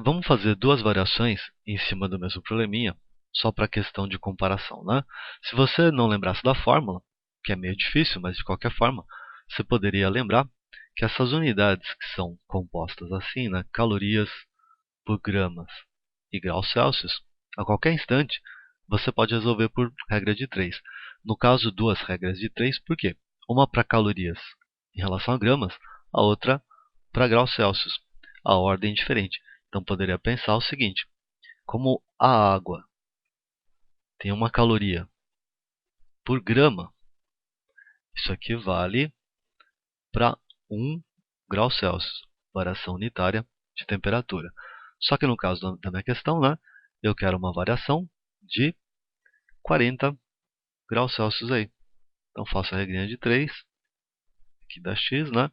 Vamos fazer duas variações em cima do mesmo probleminha, só para questão de comparação, né? Se você não lembrasse da fórmula, que é meio difícil, mas de qualquer forma, você poderia lembrar que essas unidades que são compostas assim, né, calorias por gramas e graus Celsius, a qualquer instante, você pode resolver por regra de 3. No caso, duas regras de 3, por quê? Uma para calorias em relação a gramas, a outra para graus Celsius. A ordem é diferente. Então, poderia pensar o seguinte: como a água tem uma caloria por grama, isso aqui vale para 1 grau Celsius, variação unitária de temperatura. Só que no caso da minha questão, né, eu quero uma variação de 40 graus Celsius aí. Então, faço a regrinha de 3, aqui dá x, né?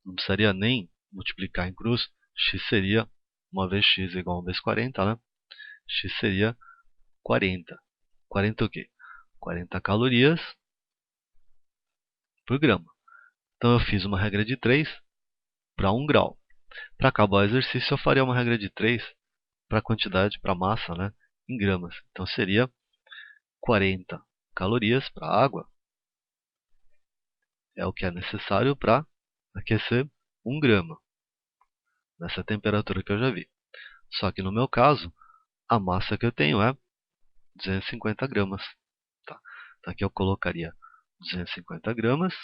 Não precisaria nem multiplicar em cruz. X seria, uma vez x igual a 1 vezes 40, né? X seria 40. 40 o quê? 40 calorias por grama. Então, eu fiz uma regra de 3 para 1 grau. Para acabar o exercício, eu faria uma regra de 3 para a quantidade, para a massa, né, em gramas. Então, seria 40 calorias para a água. É o que é necessário para aquecer 1 grama, nessa temperatura que eu já vi. Só que no meu caso, a massa que eu tenho é 250 gramas. Tá? Então, aqui eu colocaria 250 gramas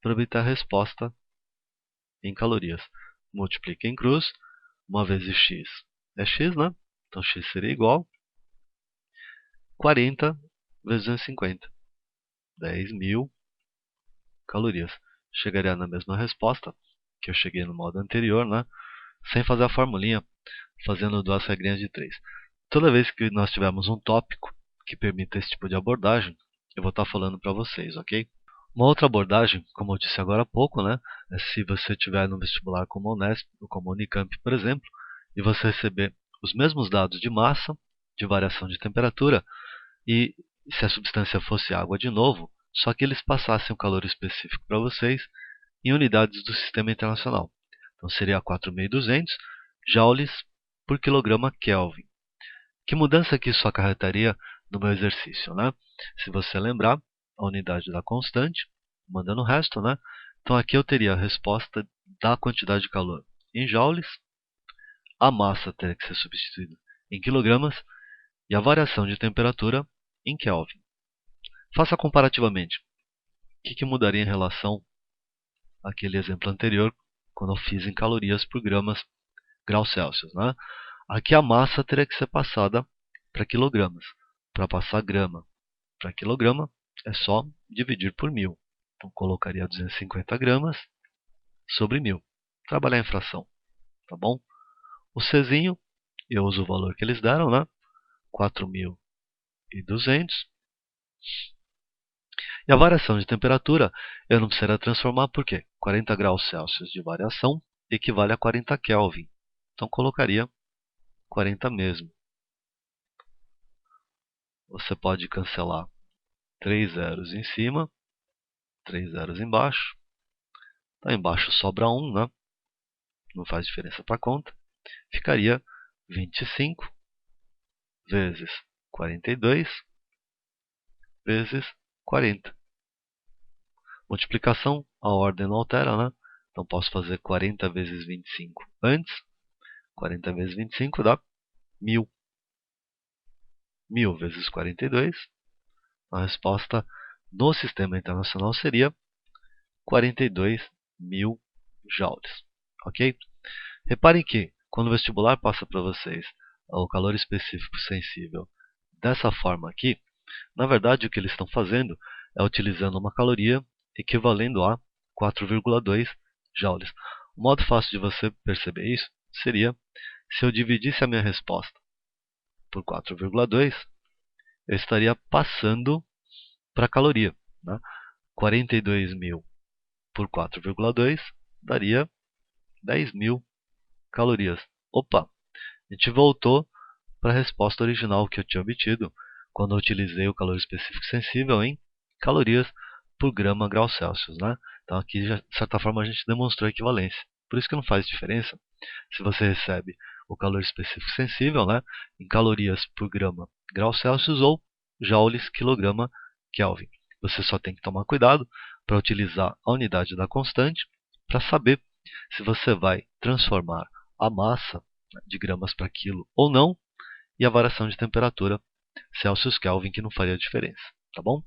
para obter a resposta em calorias. Multiplica em cruz, 1 vezes x é x, né? Então, x seria igual a 40 vezes 250. 10.000 calorias. Chegaria na mesma resposta que eu cheguei no modo anterior, né? Sem fazer a formulinha, fazendo duas regrinhas de 3. Toda vez que nós tivermos um tópico que permita esse tipo de abordagem, eu vou estar falando para vocês, ok? Uma outra abordagem, como eu disse agora há pouco, né, é se você estiver no vestibular como a Unesp ou como a Unicamp, por exemplo, e você receber os mesmos dados de massa, de variação de temperatura, e se a substância fosse água de novo, só que eles passassem o calor específico para vocês em unidades do Sistema Internacional. Então seria 4.200 joules por quilograma Kelvin. Que mudança que isso acarretaria no meu exercício, né? Se você lembrar, a unidade da constante, mandando o resto, né? Então aqui eu teria a resposta da quantidade de calor em joules, a massa teria que ser substituída em quilogramas e a variação de temperatura em Kelvin. Faça comparativamente. O que mudaria em relação àquele exemplo anterior, quando eu fiz em calorias por graus Celsius, né? Aqui a massa teria que ser passada para quilogramas. Para passar grama para quilograma, é só dividir por 1.000. Então, colocaria 250 gramas sobre 1.000. Trabalhar em fração, tá bom? O Czinho, eu uso o valor que eles deram, né? 4.200. E a variação de temperatura, eu não precisaria transformar, por quê? 40 graus Celsius de variação equivale a 40 Kelvin. Então, colocaria 40 mesmo. Você pode cancelar 3 zeros em cima, 3 zeros embaixo. Então, embaixo sobra 1, né? Não faz diferença para a conta. Ficaria 25 vezes 42 vezes 40. Multiplicação, a ordem não altera, né? Então, posso fazer 40 vezes 25 antes. 40 vezes 25 dá 1.000. 1.000 vezes 42. A resposta no Sistema Internacional seria 42.000 joules. Ok? Reparem que, quando o vestibular passa para vocês o calor específico sensível dessa forma aqui, na verdade o que eles estão fazendo é utilizando uma caloria equivalendo a 4,2 joules. O modo fácil de você perceber isso seria se eu dividisse a minha resposta por 4,2, eu estaria passando para a caloria, né? 42.000 por 4,2 daria 10.000 calorias. Opa, a gente voltou para a resposta original que eu tinha obtido quando eu utilizei o calor específico sensível em calorias por grama grau Celsius, né? Então aqui, de certa forma, a gente demonstrou a equivalência. Por isso que não faz diferença Se você recebe o calor específico sensível, né, em calorias por grama grau Celsius ou joules quilograma Kelvin. Você só tem que tomar cuidado para utilizar a unidade da constante para saber se você vai transformar a massa de gramas para quilo ou não e a variação de temperatura Celsius Kelvin, que não faria diferença, tá bom?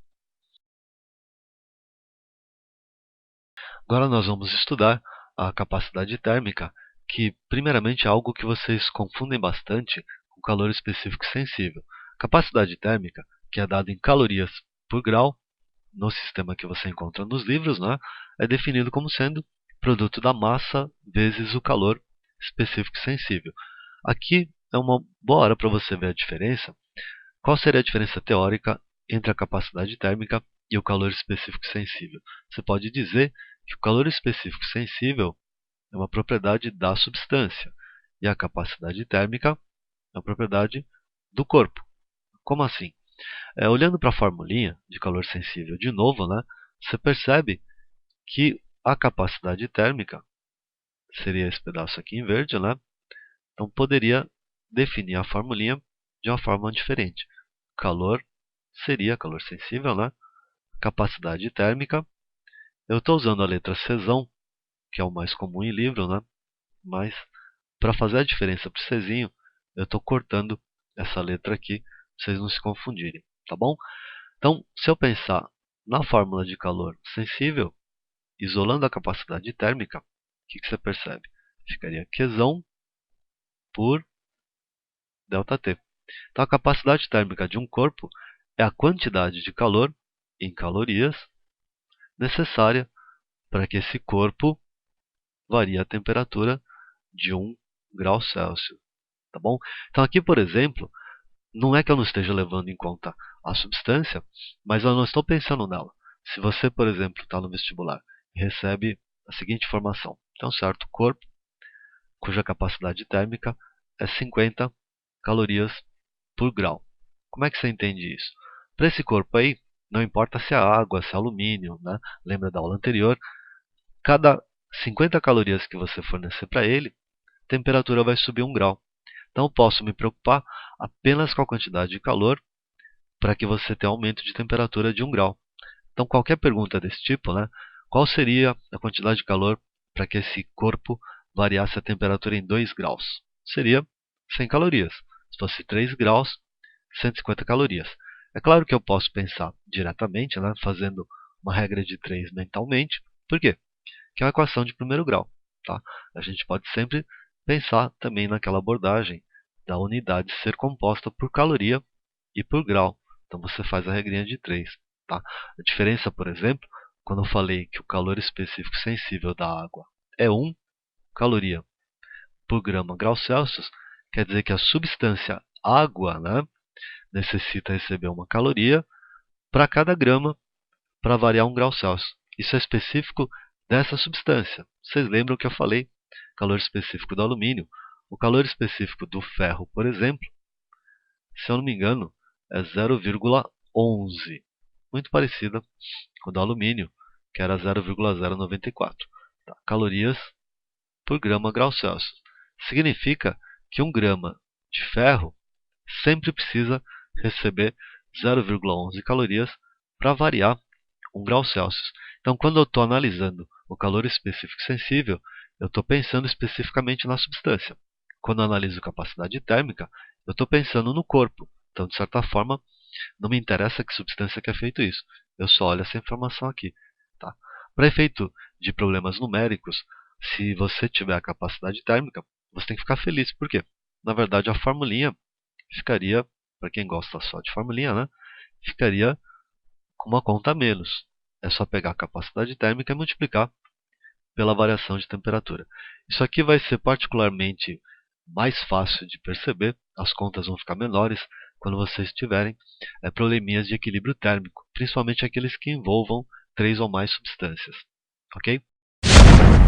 Agora nós vamos estudar a capacidade térmica, que primeiramente é algo que vocês confundem bastante com calor específico sensível. Capacidade térmica, que é dada em calorias por grau, no sistema que você encontra nos livros, né, é definido como sendo produto da massa vezes o calor específico sensível. Aqui é uma boa hora para você ver a diferença. Qual seria a diferença teórica entre a capacidade térmica e o calor específico sensível? Você pode dizer que o calor específico sensível é uma propriedade da substância e a capacidade térmica é uma propriedade do corpo. Como assim? Olhando para a formulinha de calor sensível de novo, né, você percebe que a capacidade térmica seria esse pedaço aqui em verde, né? Então poderia definir a formulinha de uma forma diferente. Calor seria calor sensível, né? Capacidade térmica. Eu estou usando a letra Czão, que é o mais comum em livro, né? Mas para fazer a diferença para o Czinho, eu estou cortando essa letra aqui, para vocês não se confundirem, tá bom? Então, se eu pensar na fórmula de calor sensível, isolando a capacidade térmica, o que você percebe? Ficaria Qzão por ΔT. Então, a capacidade térmica de um corpo é a quantidade de calor em calorias necessária para que esse corpo varie a temperatura de 1 grau Celsius. Tá bom? Então, aqui, por exemplo, não é que eu não esteja levando em conta a substância, mas eu não estou pensando nela. Se você, por exemplo, está no vestibular e recebe a seguinte informação: tem um certo corpo cuja capacidade térmica é 50 calorias por grau. Como é que você entende isso? Para esse corpo aí, não importa se é água, se é alumínio, né? Lembra da aula anterior? Cada 50 calorias que você fornecer para ele, a temperatura vai subir 1 grau. Então, eu posso me preocupar apenas com a quantidade de calor para que você tenha um aumento de temperatura de 1 grau. Então, qualquer pergunta desse tipo, né? Qual seria a quantidade de calor para que esse corpo variasse a temperatura em 2 graus? Seria 100 calorias. Se fosse 3 graus, 150 calorias. É claro que eu posso pensar diretamente, né, fazendo uma regra de 3 mentalmente. Por quê? Que é uma equação de primeiro grau. Tá? A gente pode sempre pensar também naquela abordagem da unidade ser composta por caloria e por grau. Então você faz a regrinha de 3. Tá? A diferença, por exemplo, quando eu falei que o calor específico sensível da água é 1 caloria por grama grau Celsius, quer dizer que a substância água, né, necessita receber 1 caloria para cada grama para variar 1 grau Celsius. Isso é específico dessa substância. Vocês lembram que eu falei calor específico do alumínio? O calor específico do ferro, por exemplo, se eu não me engano, é 0,11. Muito parecida com o do alumínio, que era 0,094. Tá? Calorias por grama grau Celsius. Significa que 1 grama de ferro sempre precisa receber 0,11 calorias para variar 1 grau Celsius. Então, quando eu estou analisando o calor específico sensível, eu estou pensando especificamente na substância. Quando eu analiso capacidade térmica, eu estou pensando no corpo. Então, de certa forma, não me interessa que substância que é feito isso. Eu só olho essa informação aqui. Tá? Para efeito de problemas numéricos, se você tiver a capacidade térmica, você tem que ficar feliz. Por quê? Na verdade, a formulinha ficaria, para quem gosta só de formulinha, né, ficaria com uma conta a menos. É só pegar a capacidade térmica e multiplicar pela variação de temperatura. Isso aqui vai ser particularmente mais fácil de perceber, as contas vão ficar menores quando vocês tiverem probleminhas de equilíbrio térmico, principalmente aqueles que envolvam 3 ou mais substâncias. Ok?